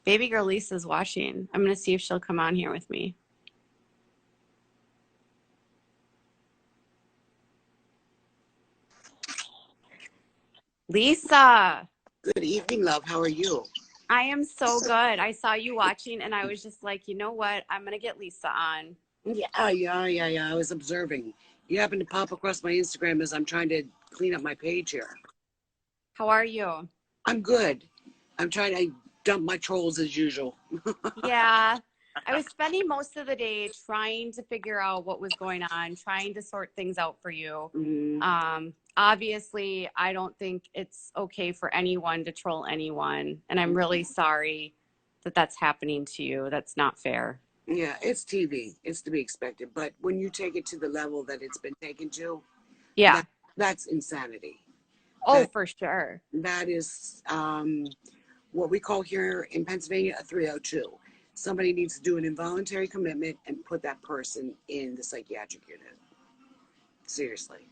Baby girl Lisa's watching. I'm going to see if she'll come on here with me. Lisa. Good evening, love. How are you? I am so good. I saw you watching and I was just like, you know what? I'm going to get Lisa on. Yeah. I was observing. You happened to pop across my Instagram as I'm trying to clean up my page here. How are you? I'm good. I'm trying to dump my trolls as usual. Yeah. I was spending most of the day trying to figure out what was going on, trying to sort things out for you. Obviously, I don't think it's okay for anyone to troll anyone. And I'm really sorry that that's happening to you. That's not fair. Yeah, it's TV. It's to be expected. But when you take it to the level that it's been taken to, Yeah. that's insanity. Oh, for sure. That is what we call here in Pennsylvania a 302. Somebody needs to do an involuntary commitment and put that person in the psychiatric unit. Seriously.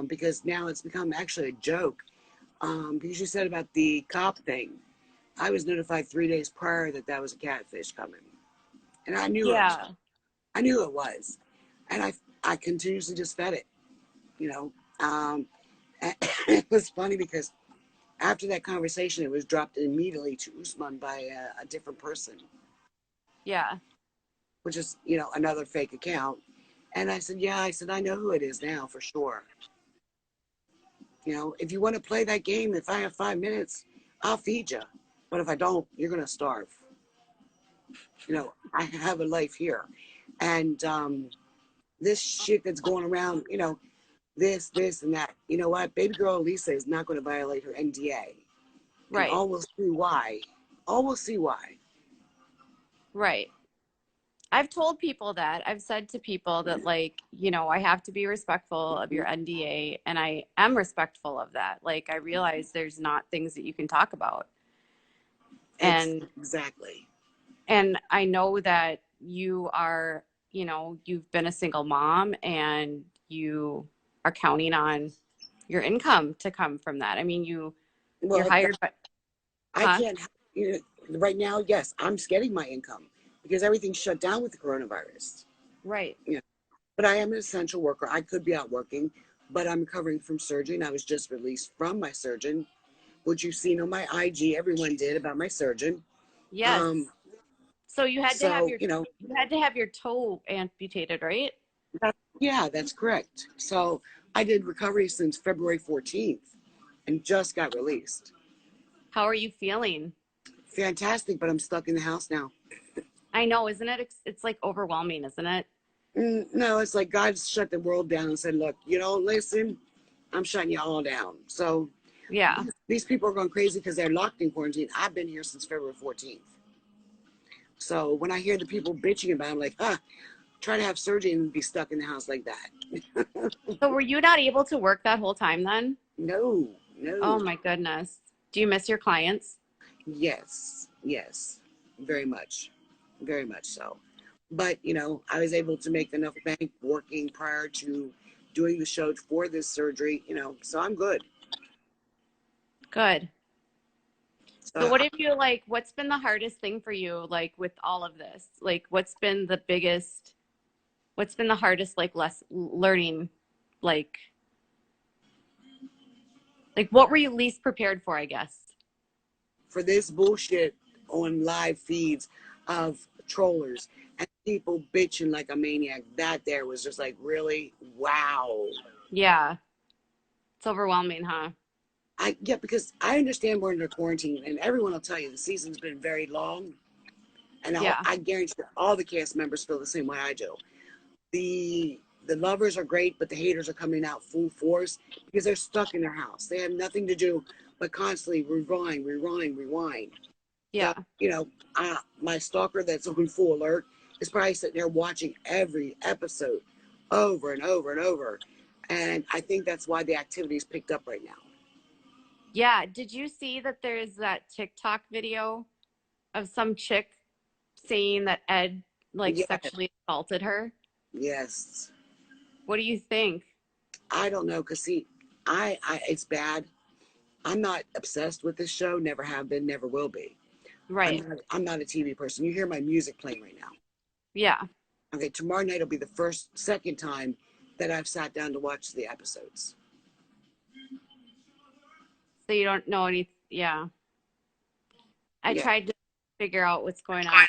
Because now it's become actually a joke. Because you said about the cop thing, I was notified 3 days prior that was a catfish coming, and I knew I knew it was, and I continuously just fed it, you know. It was funny because after that conversation, it was dropped immediately to Usman by a different person. Yeah. Which is, another fake account. And I said, I know who it is now for sure. If you want to play that game, if I have 5 minutes, I'll feed you. But if I don't, you're going to starve. I have a life here. And this shit that's going around, this, and that. You know what? Baby girl Lisa is not going to violate her NDA. Right. And all will see why. All will see why. Right. I've told people that. I've said to people that, I have to be respectful of your NDA, and I am respectful of that. Like, I realize there's not things that you can talk about. And exactly. And I know that you are, you've been a single mom and you are counting on your income to come from that. I mean, you're hired by... I can't, right now, yes, I'm getting my income because everything's shut down with the coronavirus. Right. But I am an essential worker. I could be out working, but I'm recovering from surgery, and I was just released from my surgeon, which you've seen on my IG. Everyone did about my surgeon. Yes. So you had to have your toe amputated, right? Yeah, that's correct. So I did recovery since February 14th and just got released. How are you feeling? Fantastic, but I'm stuck in the house now. I know, isn't it? It's like overwhelming, isn't it? No, it's like God shut the world down and said, look, you don't listen, I'm shutting you all down. So yeah, these people are going crazy because they're locked in quarantine. I've been here since February 14th. So when I hear the people bitching about it, I'm like, try to have surgery and be stuck in the house like that. So were you not able to work that whole time then? No. Oh my goodness. Do you miss your clients? Yes, very much so. But, I was able to make enough bank working prior to doing the show for this surgery, so I'm good. Good. So what have you what's been the hardest thing for you, with all of this? What's been the hardest, learning, what were you least prepared for, I guess? For this bullshit on live feeds of trollers and people bitching like a maniac, that there was just like, really? Wow. Yeah. It's overwhelming, huh? Because I understand we're under quarantine, and everyone will tell you the season's been very long. And I guarantee all the cast members feel the same way I do. The lovers are great, but the haters are coming out full force because they're stuck in their house. They have nothing to do but constantly rewind. Yeah. So, my stalker that's on full alert is probably sitting there watching every episode over and over and over. And I think that's why the activity's picked up right now. Yeah. Did you see that there's that TikTok video of some chick saying that Ed sexually assaulted her? Yes. What do you think? I don't know, because see, I it's bad. I'm not obsessed with this show, never have been, never will be. Right. I'm not a TV person. You hear my music playing right now. Yeah. Okay, tomorrow night will be the second time that I've sat down to watch the episodes. So you don't know any. Yeah. I Yeah. tried to figure out what's going on.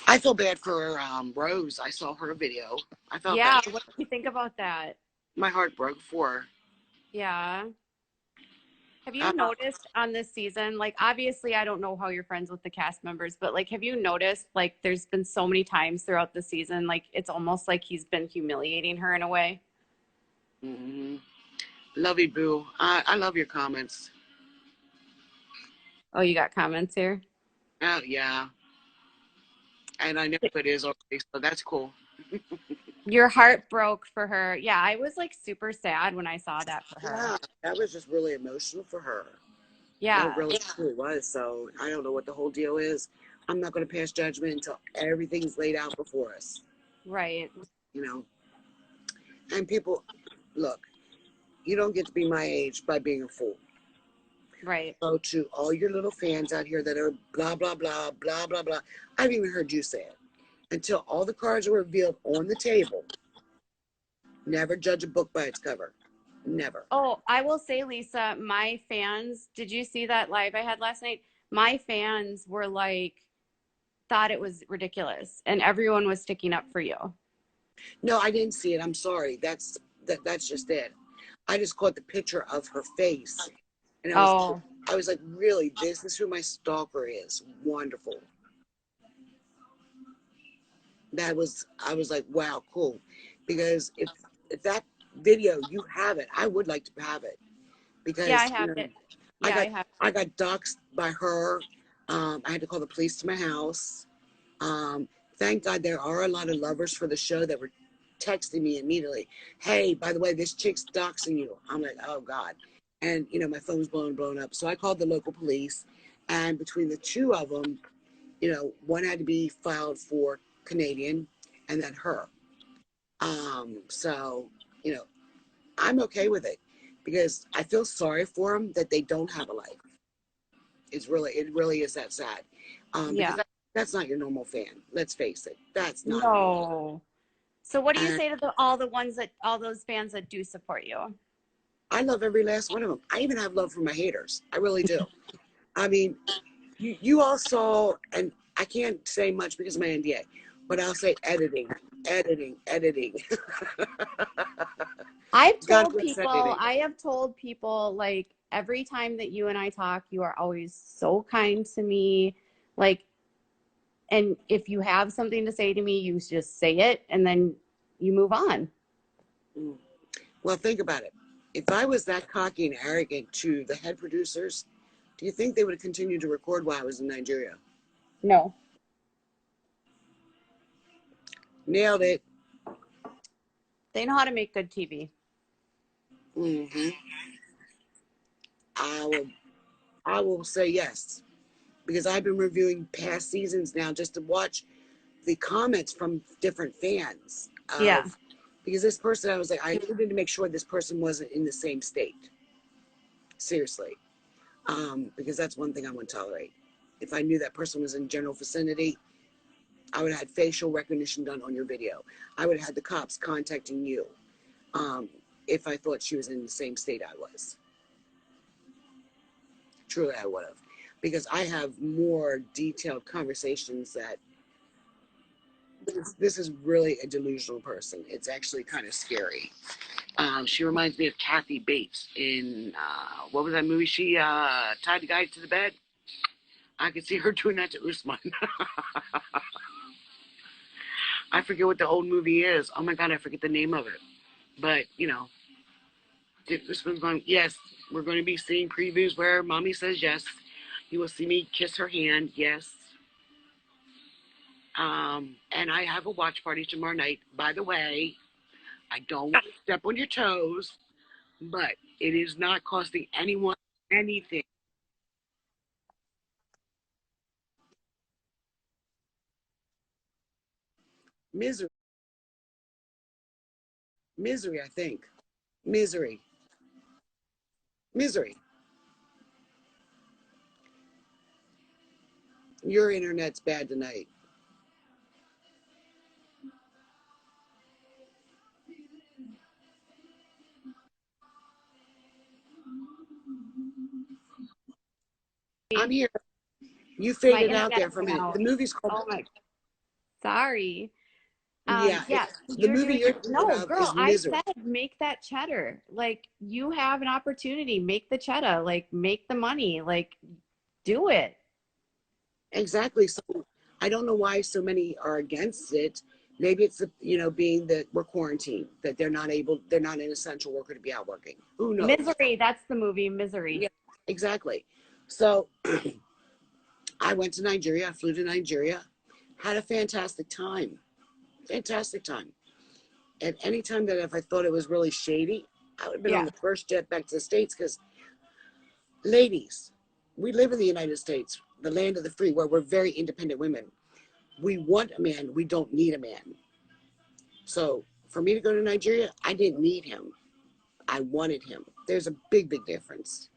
I feel bad for Rose. I saw her video. I felt bad. Yeah. What do you think about that? My heart broke for her. Yeah. Have you Uh, noticed on this season, like obviously I don't know how you're friends with the cast members, but like have you noticed like there's been so many times throughout the season, like it's almost like he's been humiliating her in a way? mm-hmm. Love you, Boo. I love your comments. Oh, you got comments here? Oh, yeah. And I know who it is already, so that's cool. Your heart broke for her. Yeah, I was like super sad when I saw that for her. Yeah, that was just really emotional for her. That Yeah, really truly was. So I don't know what the whole deal is. I'm not going to pass judgment until everything's laid out before us, right, you know. And people, look, you don't get to be my age by being a fool. right. So to all your little fans out here that are blah, blah, blah, blah, blah, blah, I've even heard you say it. Until all the cards are revealed on the table, never judge a book by its cover. Never. Oh, I will say, Lisa, my fans, did you see that live I had last night? My fans were like, thought it was ridiculous, and everyone was sticking up for you. No, I didn't see it. I'm sorry. That's just it. I just caught the picture of her face, and Oh, I was like, really, this is who my stalker is. Wonderful. I was like, wow, cool. Because if that video you have it, I would like to have it yeah, I because have it. I Yeah, got I have. I got doxxed by her. I had to call the police to my house. Um, thank God there are a lot of lovers for the show that were texting me immediately. Hey, by the way, this chick's doxing you. I'm like, oh God. And my phone's blown up. So I called the local police, and between the two of them, one had to be filed for Canadian, and then her. So I'm okay with it because I feel sorry for them that they don't have a life. It really is that sad. Because Yeah. that's not your normal fan. Let's face it. That's not a normal. No. So what do you And say to all those fans that do support you? I love every last one of them. I even have love for my haters. I really do. I mean, you all saw, and I can't say much because of my NDA, but I'll say editing, editing, editing. God bless editing. I have told people like every time that you and I talk, you are always so kind to me. Like, and if you have something to say to me, you just say it and then you move on. Mm. Well, think about it. If I was that cocky and arrogant to the head producers, do you think they would have continued to record while I was in Nigeria? No. Nailed it. They know how to make good TV. Hmm. I will. I will say yes because I've been reviewing past seasons now just to watch the comments from different fans Yeah. of because this person I was like I needed to make sure this person wasn't in the same state. Seriously, because that's one thing I wouldn't tolerate. If I knew that person was in general vicinity, I would have had facial recognition done on your video. I would have had the cops contacting you um, if I thought she was in the same state I was. Truly, I would have. Because I have more detailed conversations that this is really a delusional person. It's actually kind of scary. She reminds me of Kathy Bates in, what was that movie? She tied the guy to the bed. I could see her doing that to Usman. I forget what the old movie is. Oh my God, I forget the name of it. But, this one's going, yes, we're going to be seeing previews where mommy says yes. You will see me kiss her hand, yes. And I have a watch party tomorrow night. By the way, I don't want to step on your toes, but it is not costing anyone anything. Misery, misery, I think. Misery, misery. Your internet's bad tonight. I'm here. You My faded out internet there for a went minute. The out. movie's called, Oh my, sorry. yeah, Yeah, the you're movie doing you're it. thinking No, of girl, is I Misery. said make that cheddar. Like you have an opportunity, make the cheddar, like make the money, like do it. Exactly. So I don't know why so many are against it. Maybe it's the, being that we're quarantined, that they're not an essential worker to be out working. Who knows? Misery, that's the movie, Misery. Yeah, exactly. So I went to Nigeria. I flew to Nigeria, had a fantastic time. Fantastic time. At any time that if I thought it was really shady, I would have been on Yeah, the first jet back to the States because, ladies, we live in the United States, the land of the free, where we're very independent women. We want a man, we don't need a man. So for me to go to Nigeria, I didn't need him. I wanted him. There's a big, big difference.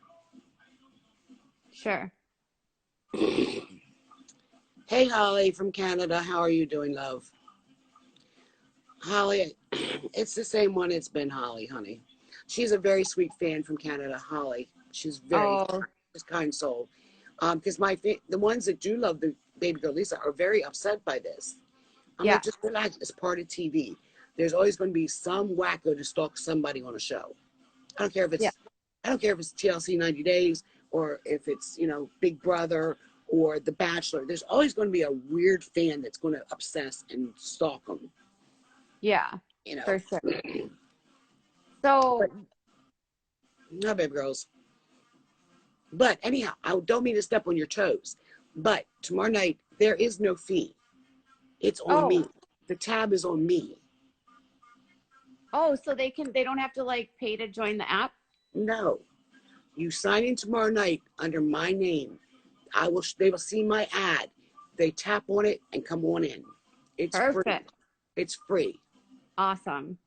sure. Hey, Holly from Canada. How are you doing, love? Holly, it's the same one it's been, Holly, honey. She's a very sweet fan from Canada, Holly. Oh, She's kind soul. Because the ones that do love the baby girl Lisa are very upset by this. I'm yeah, like, just relax. It's part of TV. There's always going to be some wacko to stalk somebody on a show. I don't care if yeah, it's, I don't care if it's TLC 90 Days or if it's Big Brother or The Bachelor. There's always going to be a weird fan that's going to obsess and stalk them. yeah, You know. for sure. But So, no, baby girls. But anyhow, I don't mean to step on your toes. But tomorrow night there is no fee. It's on oh, me. The tab is on me. oh, so they don't have to like pay to join the app? No, you sign in tomorrow night under my name. They will see my ad. They tap on it and come on in. It's free. Perfect. It's free. Awesome.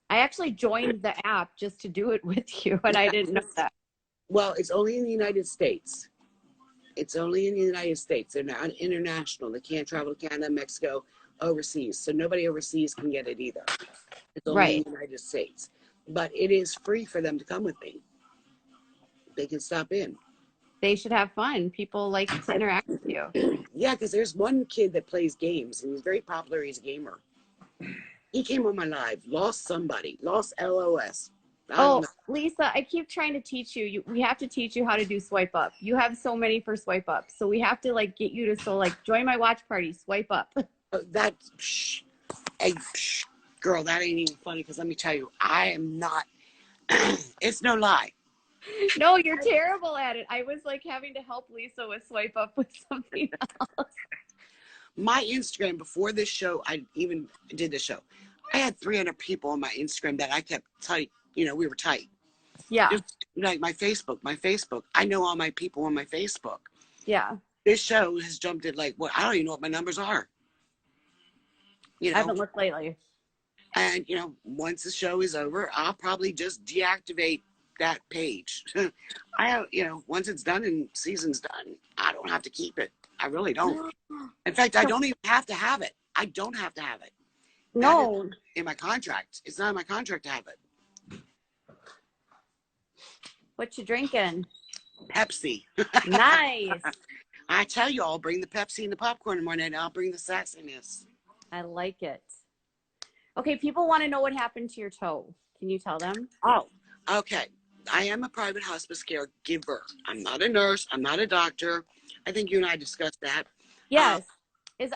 I actually joined the app just to do it with you, and I didn't know that. Well, it's only in the United States. It's only in the United States. They're not international. They can't travel to Canada, Mexico, overseas. So nobody overseas can get it either. It's only in Right. the United States. But it is free for them to come with me. They can stop in. They should have fun. People like to interact with you. Yeah, because there's one kid that plays games and he's very popular. He's a gamer. He came on my live, lost somebody, lost LOS. I don't Oh, know. Lisa, I keep trying to teach you. We have to teach you how to do swipe up. You have so many for swipe up. So we have to like get you to join my watch party, swipe up. That, hey, girl, that ain't even funny because let me tell you, I am not, it's no lie. No, you're terrible at it. I was like having to help Lisa with swipe up with something else. My Instagram before this show, I even did the show. I had 300 people on my Instagram that I kept tight. We were tight. Yeah. Just like my Facebook. I know all my people on my Facebook. Yeah. This show has jumped at like what I don't even know what my numbers are. You I know, haven't looked lately. and once the show is over, I'll probably just deactivate that page. I have, once it's done and season's done, I don't have to keep it. I really don't. In fact, I don't even have to have it. I don't have to have it. That is No. in my contract. It's not in my contract to have it. What you drinking? Pepsi. Nice. I tell you, I'll bring the Pepsi and the popcorn in the morning, and I'll bring the sassiness. I like it. Okay, people want to know what happened to your toe. Can you tell them? Oh, okay. I am a private hospice caregiver. I'm not a nurse. I'm not a doctor. I think you and I discussed that. Uh, Yes.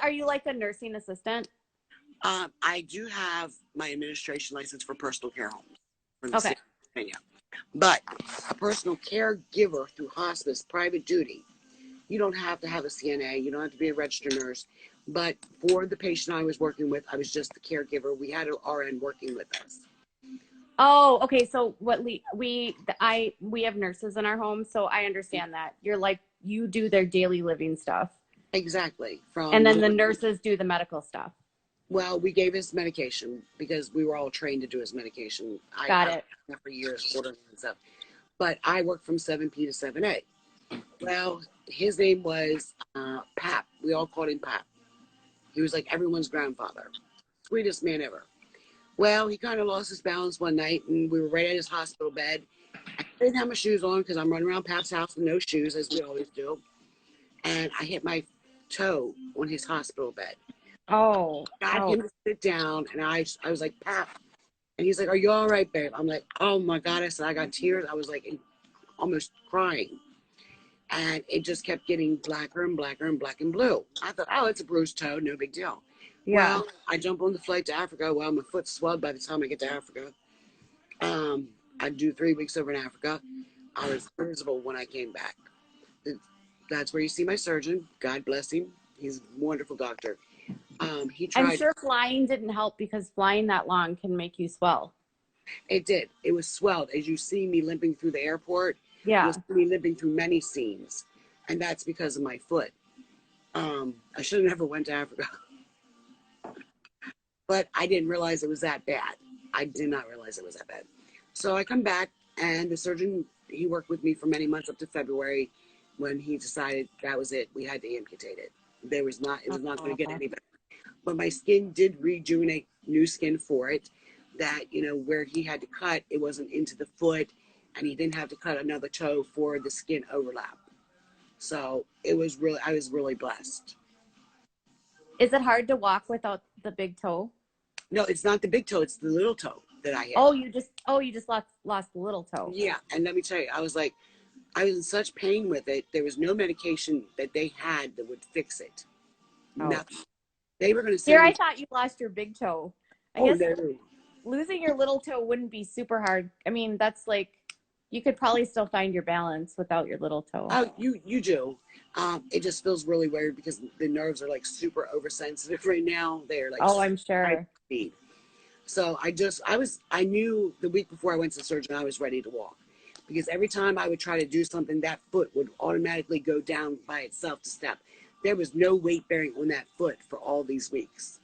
Are you like a nursing assistant? I do have my administration license for personal care homes from the Okay. state of Pennsylvania. But a personal caregiver through hospice, private duty, you don't have to have a CNA. You don't have to be a registered nurse. But for the patient I was working with, I was just the caregiver. We had an RN working with us. Oh, okay. So we have nurses in our home, so I understand that. You're like you do their daily living stuff. Exactly. And then the nurses do the medical stuff. Well, we gave his medication because we were all trained to do his medication. Got I've it. done for years, ordering and stuff. But I worked from 7P to 7A. Well, his name was Pap. We all called him Pap. He was like everyone's grandfather. Sweetest man ever. Well, he kind of lost his balance one night, and we were right at his hospital bed. I didn't have my shoes on because I'm running around Pap's house with no shoes, as we always do. And I hit my toe on his hospital bed. Oh, Got oh, him to sit down, and I was like, Pap. And he's like, are you all right, babe? I'm like, oh my God. I said, I got tears. I was like almost crying. And it just kept getting blacker and blacker and black and blue. I thought, oh, it's a bruised toe, no big deal. yeah. Well, I jump on the flight to Africa. Well, my foot's swelled by the time I get to Africa. Um, I do 3 weeks over in Africa. I was miserable when I came back. That's where you see my surgeon. God bless him. He's a wonderful doctor. He I'm tried. sure flying didn't help because flying that long can make you swell. It did. It was swelled. As you see me limping through the airport, you'll Yeah. see me limping through many scenes, and that's because of my foot. I should have never went to Africa, but I didn't realize it was that bad. I did not realize it was that bad. So I come back, and the surgeon, he worked with me for many months up to February, when he decided that was it. We had to amputate it. It was not going to get Oh. any better. But my skin did rejuvenate new skin for it. That, where he had to cut, it wasn't into the foot, and he didn't have to cut another toe for the skin overlap. So I was really blessed. Is it hard to walk without the big toe? No, it's not the big toe, it's the little toe that I hit. Oh, you just lost the little toe. Yeah, and let me tell you, I was in such pain with it. There was no medication that they had that would fix it. Oh. Nothing. They were going to Here, send I me. thought you lost your big toe. I Oh guess no. losing your little toe wouldn't be super hard. I mean, that's like you could probably still find your balance without your little toe. Oh, you do. It just feels really weird because the nerves are like super oversensitive right now. They're like Oh, I'm high sure. speed. So I knew the week before I went to the surgeon I was ready to walk, because every time I would try to do something, that foot would automatically go down by itself to step. There was no weight bearing on that foot for all these weeks.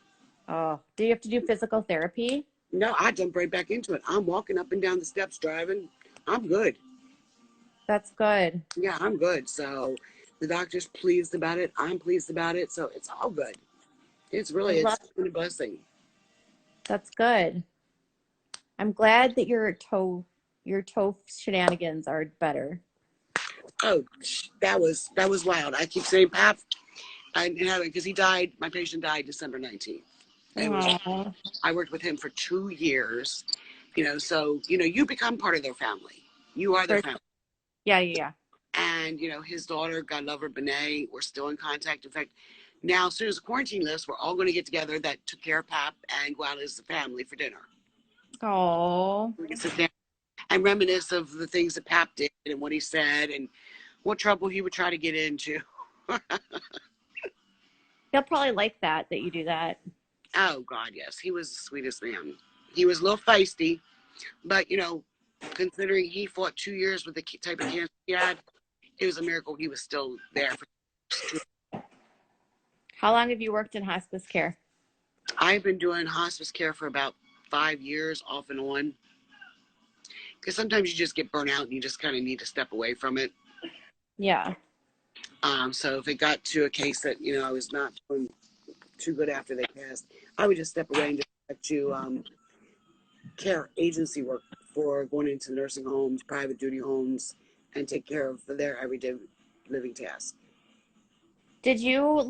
Oh, do you have to do physical therapy? No, I jumped right back into it. I'm walking up and down the steps, driving. I'm good. That's good. Yeah, I'm good. So the doctor's pleased about it. I'm pleased about it. So it's all good. I love It's been a blessing. That's good. I'm glad that your toe shenanigans are better. Oh, that was wild. I keep saying, Pap, I didn't have it because he died. My patient died December 19th. It was Oh, I worked with him for 2 years. So you become part of their family. You are their for, family. yeah, yeah, yeah. And his daughter, God love her, Benet, we're still in contact. In fact, now as soon as the quarantine lifts, we're all going to get together that took care of Pap and go out as a family for dinner. Oh, We can sit there and reminisce of the things that Pap did and what he said and what trouble he would try to get into. he'll probably like that you do that. Oh God, yes, he was the sweetest man. He was a little feisty, but considering he fought 2 years with the type of cancer he had, it was a miracle he was still there. How long have you worked in hospice care? I've been doing hospice care for about 5 years, off and on, because sometimes you just get burnt out and you just kind of need to step away from it. Yeah. So if it got to a case that I was not doing too good after they passed, I would just step away and just do care agency work for going into nursing homes, private duty homes, and take care of their everyday living tasks. Did you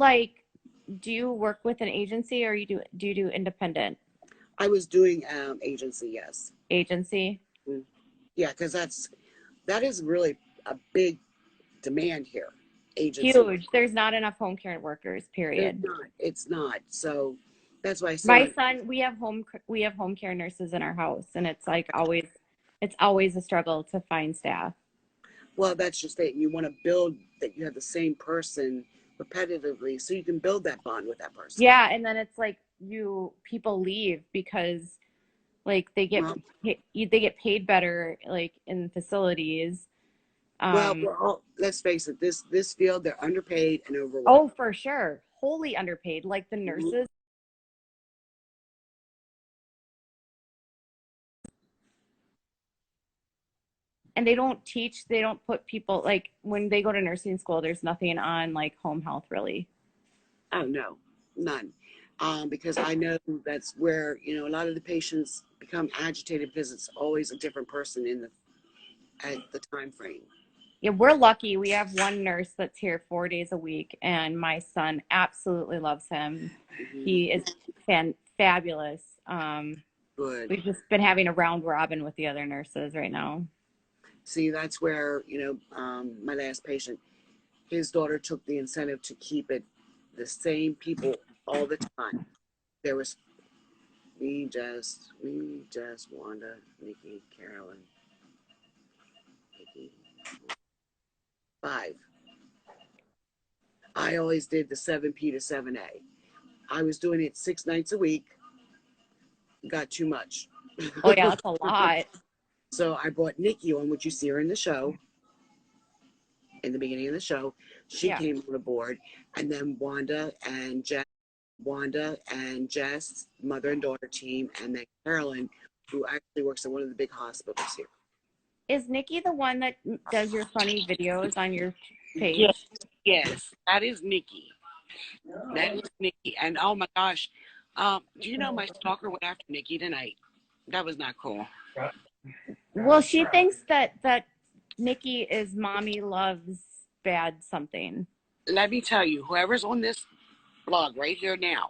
do you work with an agency or do you do independent I was doing agency, yes. agency? Mm. Yeah, because that is really a big demand here. Agency. Huge. There's not enough home care workers, There's period. not. It's not. So that's why I My said, son, we have home care nurses in our house, and it's always a struggle to find staff. well, that's just it. You want to build that you have the same person repetitively, so you can build that bond with that person. Yeah, and then it's like people leave because like Well, they get paid better like in facilities. Um, let's face it. This field, they're underpaid and overworked. oh, for sure, wholly underpaid. Like the Mhm. nurses, and they don't put people like when they go to nursing school. There's nothing on like home health really. Oh, no, none. Because I know that's where, you know, a lot of the patients become agitated because it's always a different person in the at the time frame. Yeah, we're lucky. We have one nurse that's here 4 days a week, and my son absolutely loves him. Hmm. He is fabulous. Good. We've just been having a round robin with the other nurses right now. See, that's where, you know, my last patient, his daughter took the incentive to keep it the same people all the time. There was Wanda, Nikki, Carolyn, Nikki, five. I always did the 7P to 7A. I was doing it 6 nights a week, got too much. Oh yeah, that's a lot. So I brought Nikki on, which you see her in the show, in the beginning of the show. She Yeah. came on board, and then Wanda and Jess, mother and daughter team, and then Carolyn, who actually works at one of the big hospitals here. Is Nikki the one that does your funny videos on your Yes, page? yes, that is Nikki. That is Nikki. And oh my gosh, do you know my stalker went after Nikki tonight? That was not cool. Well, she thinks that Nikki is mommy loves bad something. Let me tell you, whoever's on this blog right here now,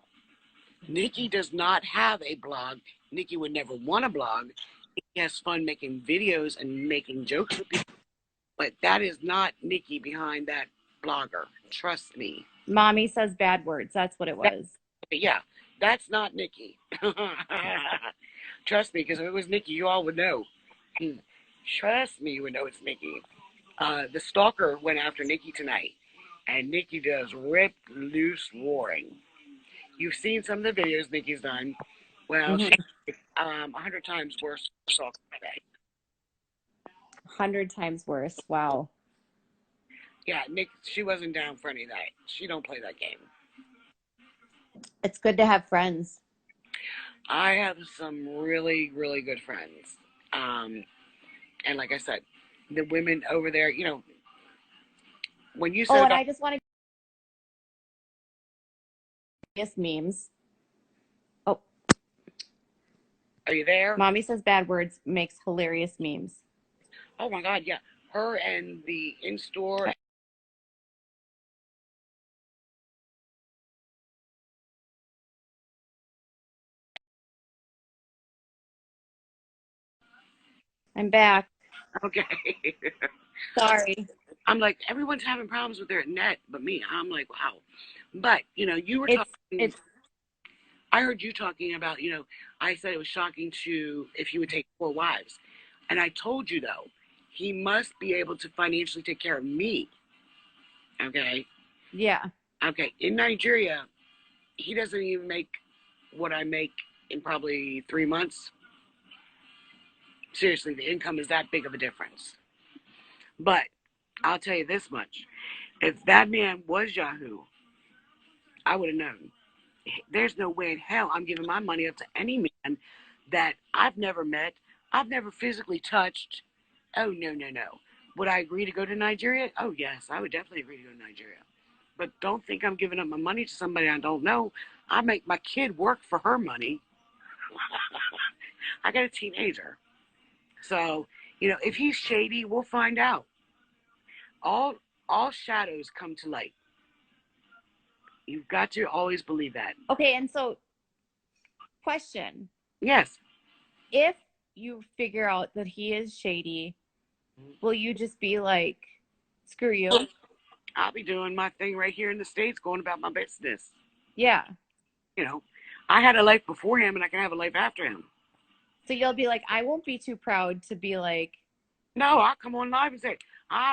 Nikki does not have a blog. Nikki would never want a blog. He has fun making videos and making jokes with people. But that is not Nikki behind that blogger. Trust me. Mommy says bad words. That's what it That, was. yeah, that's not Nikki. Trust me, because if it was Nikki, you all would know. Trust me, you would know it's Nikki. The stalker went after Nikki tonight, and Nikki does rip loose roaring. You've seen some of the videos Nikki's done. Well, Mm-hmm. she's 100 times worse stalker today. 100 times worse. Wow. Yeah, Nick, she wasn't down for any of that. She don't play that game. It's good to have friends. I have some really, really good friends. And like I said, the women over there, you know, when you said Oh, and about, I just want to guess memes. Oh, are you there? mommy says bad words makes hilarious memes. Oh my God, yeah. Her and the in-store. I'm back. Okay. Sorry. I'm like, everyone's having problems with their net, but me. I'm like, wow. But, you know, you were talking, It's I heard you talking about, you know, I said it was shocking to if he would take 4 wives. And I told you, though, he must be able to financially take care of me. Okay. yeah. Okay. In Nigeria, he doesn't even make what I make in probably 3 months. Seriously, the income is that big of a difference. But I'll tell you this much. If that man was Yahoo, I would have known. There's no way in hell I'm giving my money up to any man that I've never met, I've never physically touched. Oh, no, no, no. Would I agree to go to Nigeria? Oh, yes, I would definitely agree to go to Nigeria. But don't think I'm giving up my money to somebody I don't know. I make my kid work for her money. I got a teenager. So, you know, if he's shady, we'll find out. All all shadows come to light. You've got to always believe that. Okay, and so question. Yes. If you figure out that he is shady, will you just be like, screw you? I'll be doing my thing right here in the States, going about my business. Yeah. You know, I had a life before him and I can have a life after him. So you'll be like, I won't be too proud to be like, No, I'll come on live and say,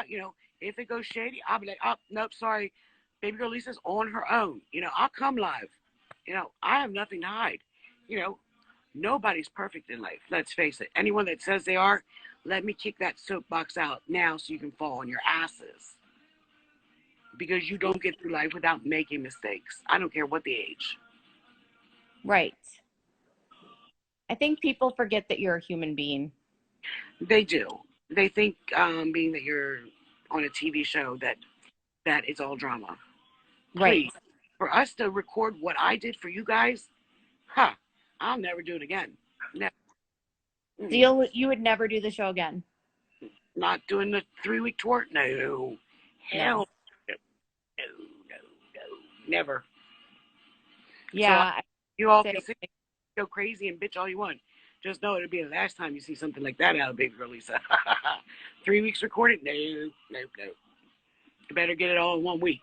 you know, if it goes shady, I'll be like, oh, nope, sorry. Baby girl Lisa's on her own. You know, I'll come live. You know, I have nothing to hide. You know, nobody's perfect in life. Let's face it. Anyone that says they are, let me kick that soapbox out now so you can fall on your asses. Because you don't get through life without making mistakes. I don't care what the age. right. I think people forget that you're a human being. They do. They think, being that you're on a TV show, that it's all drama. Right. Please, for us to record what I did for you guys, huh? I'll never do it again. Never. You would never do the show again? Not doing the 3-week tour? No. No. Hell no. No, no, no. Never. So Yeah. you all can see, go crazy and bitch all you want. Just know it'll be the last time you see something like that out of Baby Girl Lisa. 3 weeks recorded? No, no, no. You better get it all in 1 week.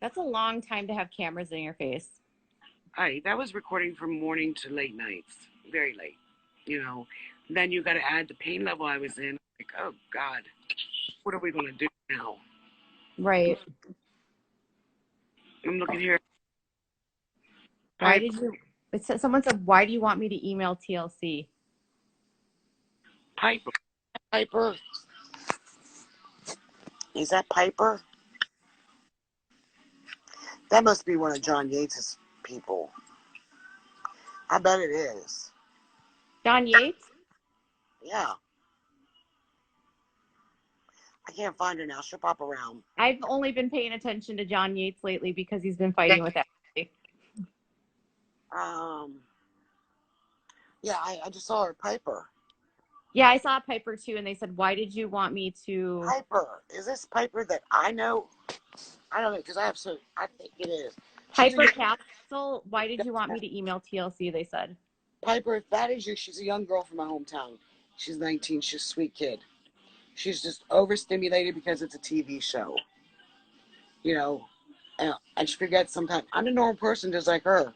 That's a long time to have cameras in your face. That was recording from morning to late nights. Very late. You know. Then you got to add the pain level I was in. Like, oh, God. What are we going to do now? Right. I'm looking here. Why did you... Someone said, why do you want me to email TLC? Piper. Piper. Is that Piper? That must be one of John Yates' people. I bet it is. John Yates? Yeah. I can't find her now. She'll pop around. I've only been paying attention to John Yates lately because he's been fighting with Ashley. Yeah, I just saw her, Piper. Yeah, I saw Piper too, and they said, why did you want me to... Piper. Is this Piper that I know? I don't know, because I think it is. Piper Capsule, why did you want me to email TLC, they said. Piper, if that is you, she's a young girl from my hometown. She's 19. She's a sweet kid. She's just overstimulated because it's a TV show. You know, and she forgets sometimes. I'm a normal person just like her.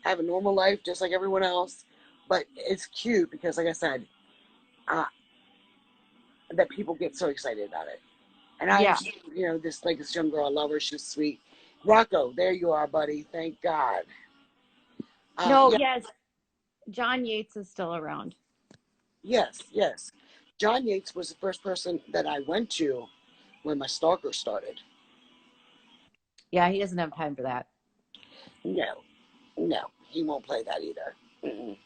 I have a normal life just like everyone else. But it's cute because, like I said, that people get so excited about it. And I, you know, this young girl, I love her. She's sweet. Rocco, there you are, buddy. Thank God. Yes. John Yates is still around. Yes, yes. John Yates was the first person that I went to when my Stalkers started. Yeah, he doesn't have time for that. No, he won't play that either. Mm-mm.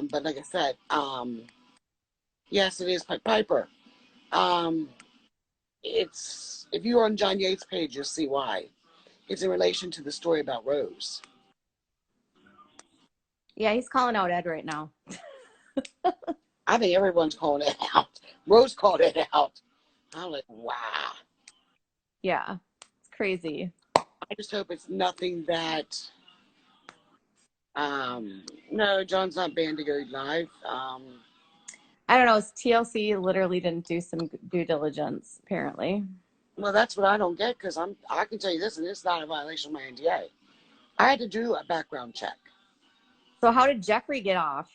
But like I said, yes, it is Piper. It's if you're on John Yates' page, you'll see why. It's in relation to the story about Rose. Yeah, he's calling out Ed right now. I think everyone's calling it out. Rose called it out. I'm like, wow. Yeah, it's crazy. I just hope it's nothing that. No, John's not banned to go live. I don't know. TLC literally didn't do some due diligence, apparently. Well, that's what I don't get because I can tell you this, and it's not a violation of my NDA. I had to do a background check. So how did Jeffrey get off?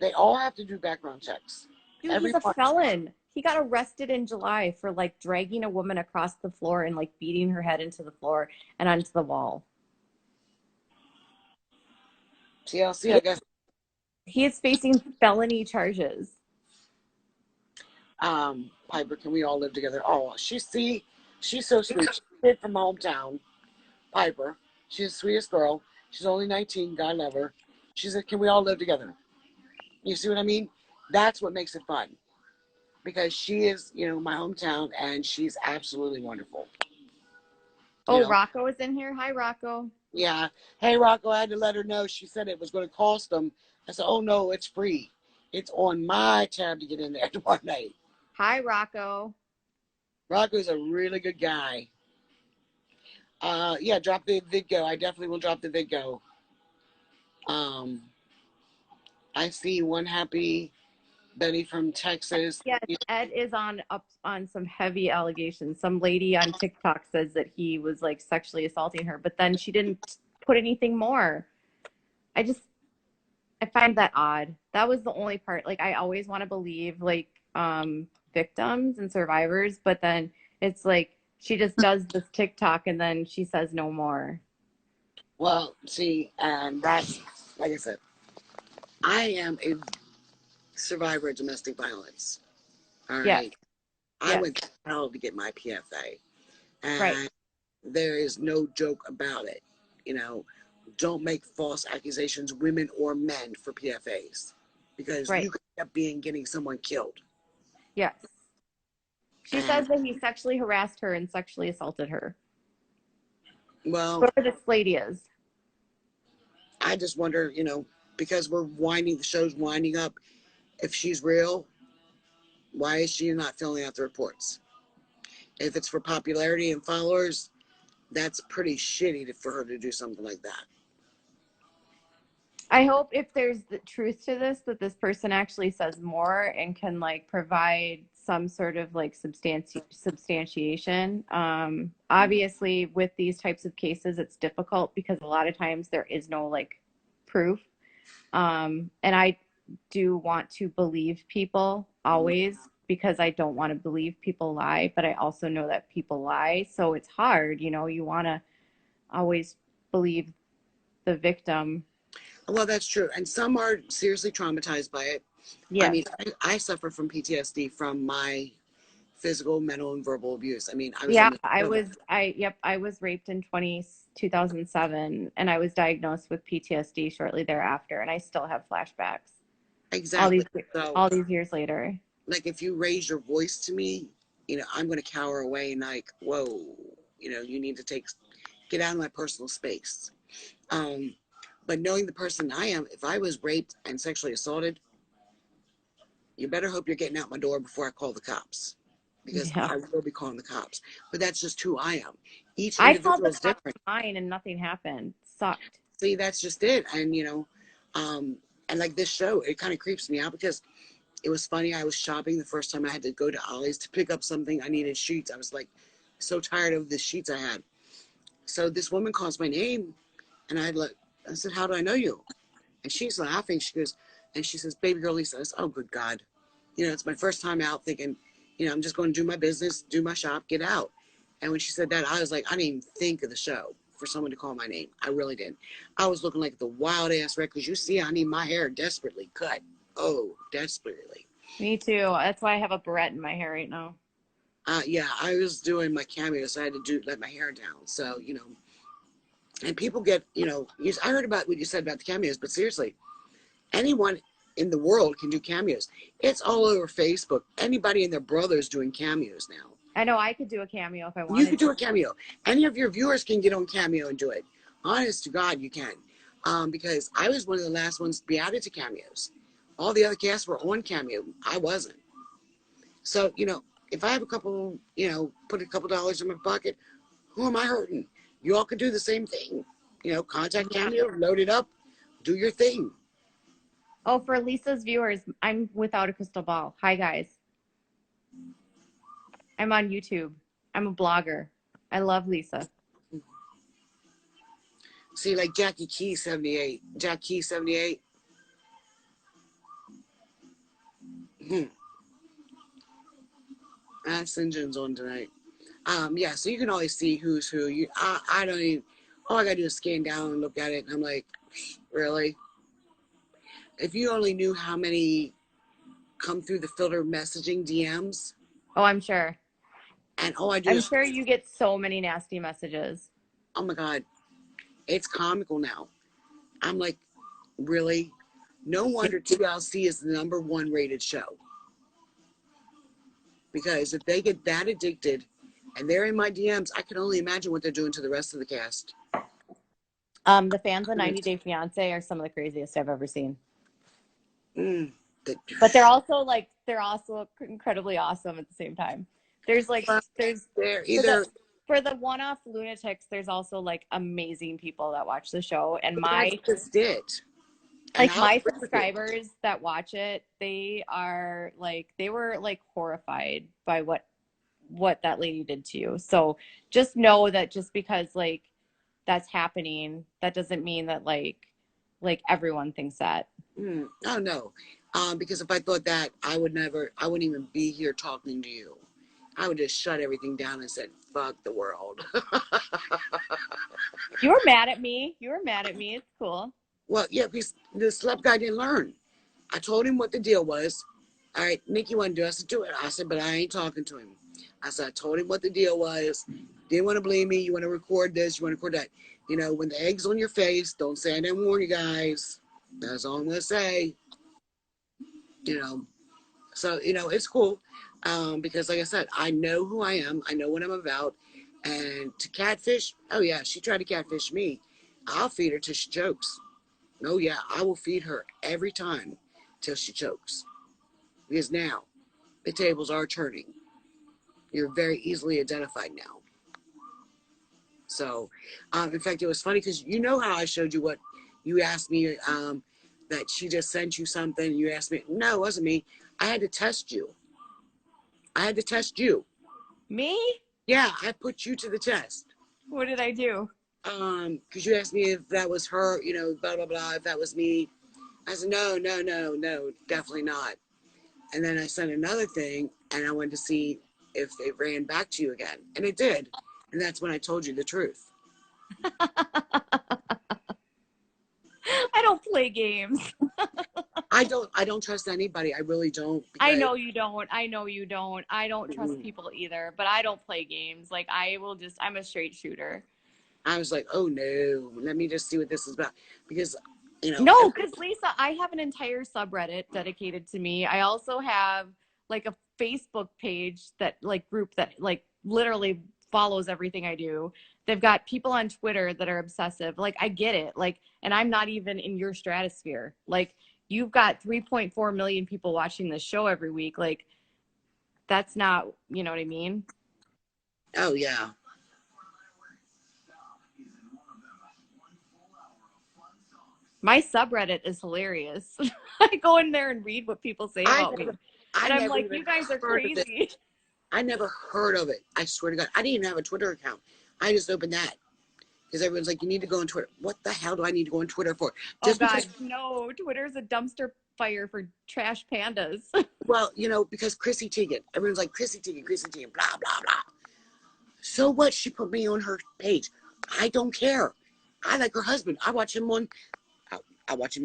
They all have to do background checks. Dude, he's a felon. He got arrested in July for dragging a woman across the floor and beating her head into the floor and onto the wall. TLC, I guess. He is facing felony charges. Piper, can we all live together? Oh, she's so sweet. She's a kid from my hometown. Piper, she's the sweetest girl. She's only 19. God love her. She said, can we all live together? You see what I mean? That's what makes it fun. Because she is, my hometown, and she's absolutely wonderful. Oh, Rocco is in here. Hi, Rocco. Yeah. Hey, Rocco, I had to let her know. She said it was going to cost them. I said, oh, no, it's free. It's on my tab to get in there tomorrow night. Hi, Rocco. Rocco's a really good guy. Yeah, drop the video. I definitely will drop the video. I see one happy Betty from Texas. Yes, Ed is up on some heavy allegations. Some lady on TikTok says that he was sexually assaulting her, but then she didn't put anything more. I find that odd. That was the only part. I always want to believe victims and survivors, but then it's she just does this TikTok and then she says no more. Well, see, and that's, like I said, I am a survivor of domestic violence. All right. I went to hell to get my PFA. And there is no joke about it. Don't make false accusations, women or men, for PFAs. Because you could end up getting someone killed. Yes. She And says that he sexually harassed her and sexually assaulted her. well, Whoever this lady is. I just wonder, because the show's winding up, if she's real, why is she not filling out the reports? If it's for popularity and followers, that's pretty shitty for her to do something like that. I hope if there's the truth to this, that this person actually says more and can like provide some sort of like substantiation. Obviously, with these types of cases, it's difficult because a lot of times there is no like proof. And I do want to believe people always because I don't want to believe people lie, but I also know that people lie. So it's hard, you want to always believe the victim. Well, that's true. And some are seriously traumatized by it. I Yes. mean, I suffer from PTSD from my physical, mental, and verbal abuse. I mean, I was Yeah, in the show. I was raped in 2007 and I was diagnosed with PTSD shortly thereafter and I still have flashbacks all Exactly. these So, all these years later. like, if you raise your voice to me, I'm going to cower away and like, whoa, you need to get out of my personal space. Um, but knowing the person I am, if I was raped and sexually assaulted, you better hope you're getting out my door before I call the cops, because Yeah. I will be calling the cops. But that's just who I am. Each I called individual the is cops different. on mine and nothing happened. Sucked. See, that's just it. And um, and like this show, it kind of creeps me out because it was funny. I was shopping the first time I had to go to Ollie's to pick up something. I needed sheets. I was like so tired of the sheets I had. So this woman calls my name, and I said, "How do I know you?" And she's laughing. She says, "Baby girl Lisa." I said, "Oh, good God." It's my first time out thinking, I'm just going to do my business, do my shop, get out. And when she said that, I was like, I didn't even think of the show for someone to call my name. I really didn't. I was looking like the wild ass wreck because you see, I need my hair desperately cut. Oh, desperately. Me too. That's why I have a barrette in my hair right now. Yeah, I was doing my cameos. So I had to let my hair down. So, and people get, I heard about what you said about the cameos, but seriously, anyone in the world can do cameos. It's all over Facebook. Anybody and their brother's doing cameos now. I know I could do a cameo if I You could wanted do to. a cameo. Any of your viewers can get on Cameo and do it. Honest to God, you can. Because I was one of the last ones to be added to cameos. All the other casts were on Cameo. I wasn't. So, if I have put a couple dollars in my pocket, who am I hurting? You all could do the same thing. Contact Yeah. Cameo, load it up, do your thing. Oh, for Lisa's viewers, I'm without a crystal ball. Hi guys. I'm on YouTube. I'm a blogger. I love Lisa. See, like Jackie Key 78. Jack Key 78. St. John's on tonight. Yeah, so you can always see who's who. I don't even, all I gotta do is scan down and look at it, and I'm like, really? If you only knew how many come through the filter messaging DMs, Oh, I'm sure. and all I do I'm is, sure you get so many nasty messages. oh my God, it's comical now. I'm like, really? No wonder TLC is the #1 rated show. Because if they get that addicted and they're in my DMs, I can only imagine what they're doing to the rest of the cast. The fans of 90 Day Fiance are some of the craziest I've ever seen. Mm, But they're also incredibly awesome at the same time. There's they're for the either, for the one-off lunatics, there's also like amazing people that watch the show. And that's my just it. And like I'll my agree with you. subscribers that watch it, they were like horrified by what that lady did to you. So just know that just because like that's happening, that doesn't mean that like everyone thinks that. Oh no. Because if I thought that, I wouldn't even be here talking to you. I would just shut everything down and said, fuck the world. You were mad at me. You were mad at me. It's cool. Well, yeah, because the celeb guy didn't learn. I told him what the deal was. All right, Nick, you want to do it? I said, do it. I said, but I ain't talking to him. I said, I told him what the deal was. Didn't want to blame me. You want to record this, you want to record that. When the egg's on your face, don't say I didn't warn you guys. That's all I'm going to say. You know, So, it's cool. Because like I said, I know who I am. I know what I'm about. And to catfish, oh yeah, she tried to catfish me. I'll feed her till she chokes. Oh yeah, I will feed her every time till she chokes. Because now the tables are turning. You're very easily identified now. So, in fact, it was funny because you know how I showed you what you asked me, that she just sent you something. You asked me, no, it wasn't me. I had to test you. I had to test you. Me? Yeah, I put you to the test. What did I do? Because you asked me if that was her, blah blah blah. If that was me, I said no, no, no, no, definitely not. And then I sent another thing, and I wanted to see if it ran back to you again, and it did. And that's when I told you the truth. I don't play games. I don't trust anybody. I really don't, I because know you don't. I know you don't. I don't trust people either, but I don't play games. Like I'm a straight shooter. I was like, oh no, let me just see what this is about. Because, No, because Lisa, I have an entire subreddit dedicated to me. I also have like a Facebook page that like group that like literally follows everything I do. They've got people on Twitter that are obsessive. Like I get it. Like, and I'm not even in your stratosphere. Like you've got 3.4 million people watching this show every week. Like that's not, you know what I mean? oh yeah. My subreddit is hilarious. I go in there and read what people say I about me. never, I And I'm never like, even you guys are heard of it. crazy. I never heard of it. I swear to God, I didn't even have a Twitter account. I just opened that because everyone's like, you need to go on Twitter. What the hell do I need to go on Twitter for? Oh Just because, God, no. Twitter's a dumpster fire for trash pandas. well, because Chrissy Teigen. Everyone's like, Chrissy Teigen, blah, blah, blah. So what? She put me on her page. I don't care. I like her husband. I watch him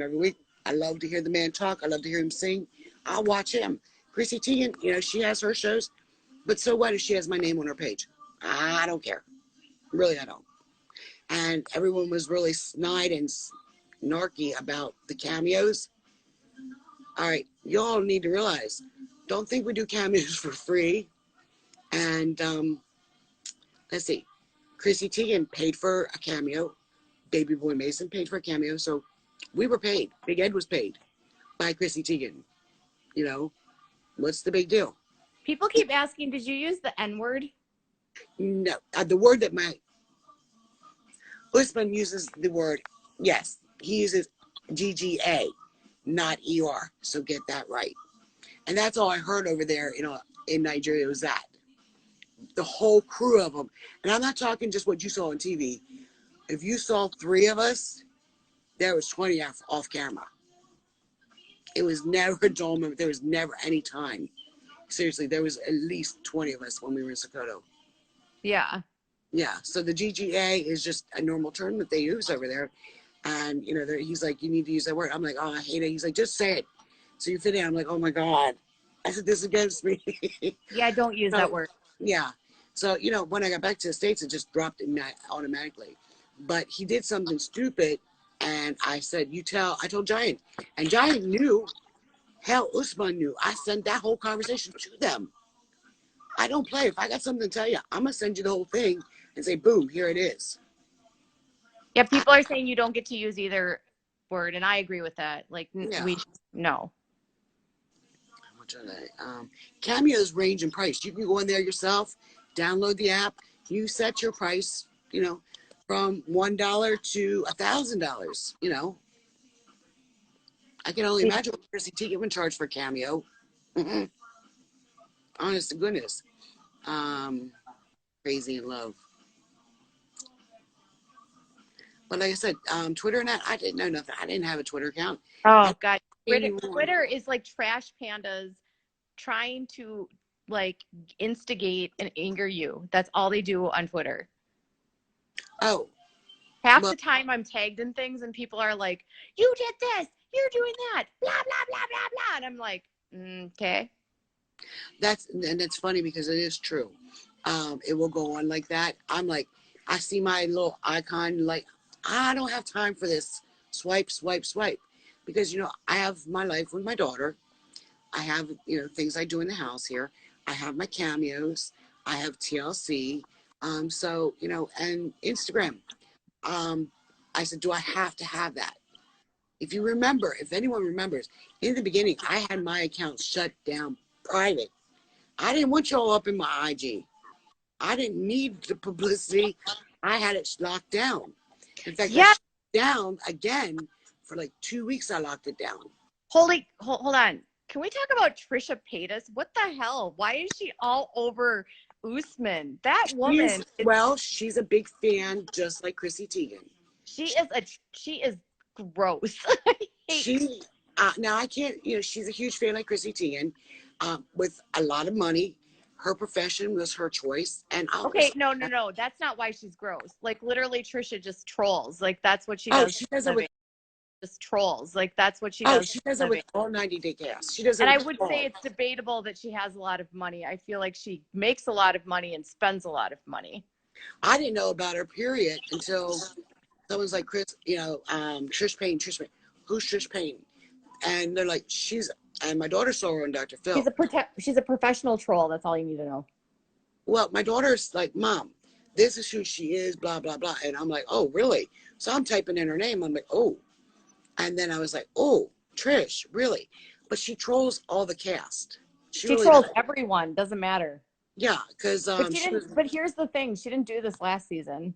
every week. I love to hear the man talk. I love to hear him sing. I'll watch him. Chrissy Teigen, she has her shows. But so what if she has my name on her page? I don't care. Really, I don't. And everyone was really snide and snarky about the cameos. All right, y'all need to realize, don't think we do cameos for free. And let's see, Chrissy Teigen paid for a cameo. Baby Boy Mason paid for a cameo. So we were paid. Big Ed was paid by Chrissy Teigen. You know, what's the big deal? People keep asking, did you use the N word? No, the word that my Usman uses the word, yes, he uses GGA, not ER. So get that right. And that's all I heard over there, in Nigeria was that. The whole crew of them. And I'm not talking just what you saw on TV. If you saw 3 of us, there was 20 off camera. It was never a dull moment. There was never any time. Seriously, there was at least 20 of us when we were in Sokoto. Yeah. Yeah, so the GGA is just a normal term that they use over there. And, he's like, you need to use that word. I'm like, oh, I hate it. He's like, just say it. So you fit in. I'm like, oh my God. I said this against me. Yeah, don't use that So, word. yeah. So, when I got back to the States, it just dropped in automatically. But he did something stupid. And I said, I told Giant. And Giant knew. Hell, Usman knew. I sent that whole conversation to them. I don't play. If I got something to tell you, I'm going to send you the whole thing and say, boom, here it is. Yeah, people are saying you don't get to use either word, and I agree with that. Like, Yeah. no. Cameos range in price. You can go in there yourself, download the app. You set your price, from $1 to $1,000. I can only imagine what Chrissy Teigen would charge for Cameo. Honest to goodness. Crazy in love. But like I said, Twitter and that, I didn't know nothing. I didn't have a Twitter account. Oh God, Twitter is like trash pandas trying to like instigate and anger you. That's all they do on Twitter. Oh, Half well, the time I'm tagged in things and people are like, you did this, you're doing that, blah, blah, blah, blah, blah. And I'm like, okay. and it's funny because it is true. It will go on like that. I'm like, I see my little icon, like, I don't have time for this swipe, swipe, swipe. Because, I have my life with my daughter. I have, things I do in the house here. I have my Cameos. I have TLC. So, and Instagram. I said, do I have to have that? If you remember, if anyone remembers, in the beginning, I had my account shut down private. I didn't want y'all up in my IG. I didn't need the publicity. I had it locked down. In fact, I Yeah. shut it down again for like 2 weeks. I locked it down. Hold on. Can we talk about Trisha Paytas? What the hell? Why is she all over Usman? That woman. She's a big fan, just like Chrissy Teigen. She is gross. Now I can't, she's a huge fan like Chrissy Teigen, with a lot of money. Her profession was her choice. And okay, no. That's not why she's gross. Like literally Trisha just trolls. Like that's what she does. She does it with just trolls. Like that's what she does. She does it with all 90-day gas. She does it. And I would say it's debatable that she has a lot of money. I feel like she makes a lot of money and spends a lot of money. I didn't know about her period until someone's like, Trish Payne. Who's Trish Payne? And they're like, and my daughter saw her on Dr. Phil. She's a professional troll. That's all you need to know. Well, my daughter's like, Mom, this is who she is, blah, blah, blah. And I'm like, oh, really? So I'm typing in her name. I'm like, oh. And then I was like, oh, Trish, really? But she trolls all the cast. She really trolls everyone. Doesn't matter. Yeah, because but here's the thing: she didn't do this last season.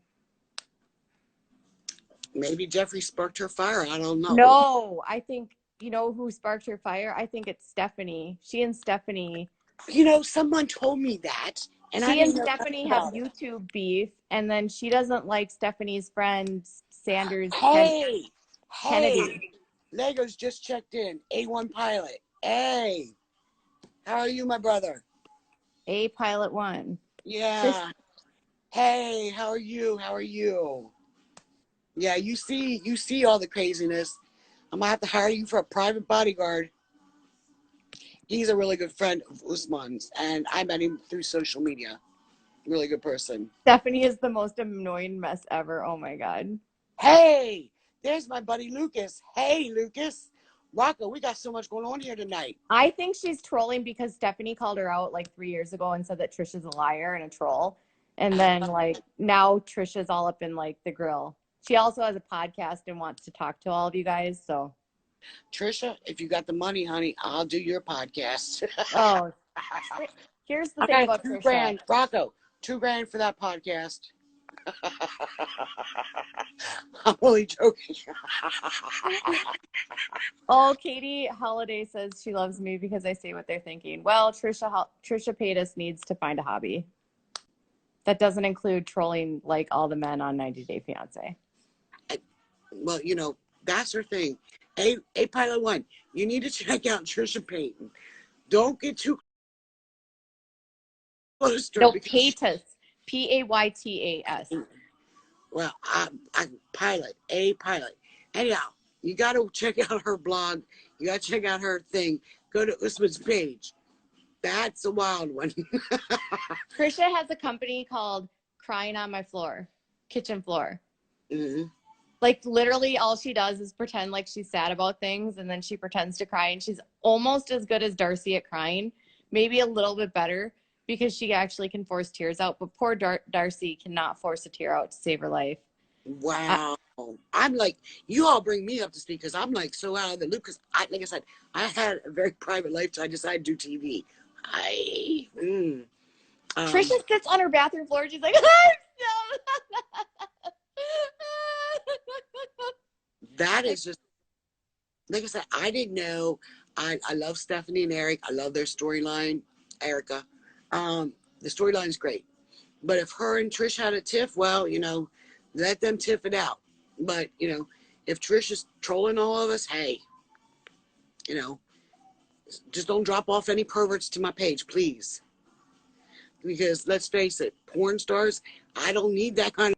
Maybe Jeffrey sparked her fire. I don't know. No, I think who sparked her fire. I think it's Stephanie. She and Stephanie. Someone told me that, and she and Stephanie have YouTube beef, and then she doesn't like Stephanie's friend Sanders. Kennedy. Legos just checked in. A1 pilot. Hey, how are you, my brother? A pilot 1. Yeah. Hey, how are you? How are you? Yeah, you see all the craziness. I'm gonna have to hire you for a private bodyguard. He's a really good friend of Usman's, and I met him through social media. Really good person. Stephanie is the most annoying mess ever. Oh my God. Hey, there's my buddy Lucas. Hey, Lucas. Rocco, we got so much going on here tonight. I think she's trolling because Stephanie called her out like 3 years ago and said that Trisha's a liar and a troll. And then like now Trisha's all up in like the grill. She also has a podcast and wants to talk to all of you guys. So Trisha, if you got the money, honey, I'll do your podcast. Oh, here's the thing about Trisha. $2,000, Rocco, $2,000 for that podcast. I'm only joking. Oh, Katie Holiday says she loves me because I say what they're thinking. Well, Trisha Paytas needs to find a hobby. That doesn't include trolling like all the men on 90 Day Fiance. Well, that's her thing. A pilot 1, you need to check out Trisha Payton. Don't get too close to her. No, Paytas. Paytas. Well, I pilot. Anyhow, you got to check out her blog. You got to check out her thing. Go to Usman's page. That's a wild one. Trisha has a company called Crying on My Floor, Kitchen Floor. Mm-hmm. Like literally all she does is pretend like she's sad about things, and then she pretends to cry, and she's almost as good as Darcy at crying, maybe a little bit better because she actually can force tears out, but poor Darcy cannot force a tear out to save her life. Wow. I'm like, you all bring me up to speed because I'm like so out of the loop because like I said, I had a very private life, so I decided to do TV. Trisha sits on her bathroom floor and she's like, that is just, like I said, I didn't know. I love Stephanie and Eric. I love their storyline, Erica. The storyline is great. But if her and Trish had a tiff, well, let them tiff it out. But, if Trish is trolling all of us, hey, just don't drop off any perverts to my page, please. Because let's face it, porn stars, I don't need that kind of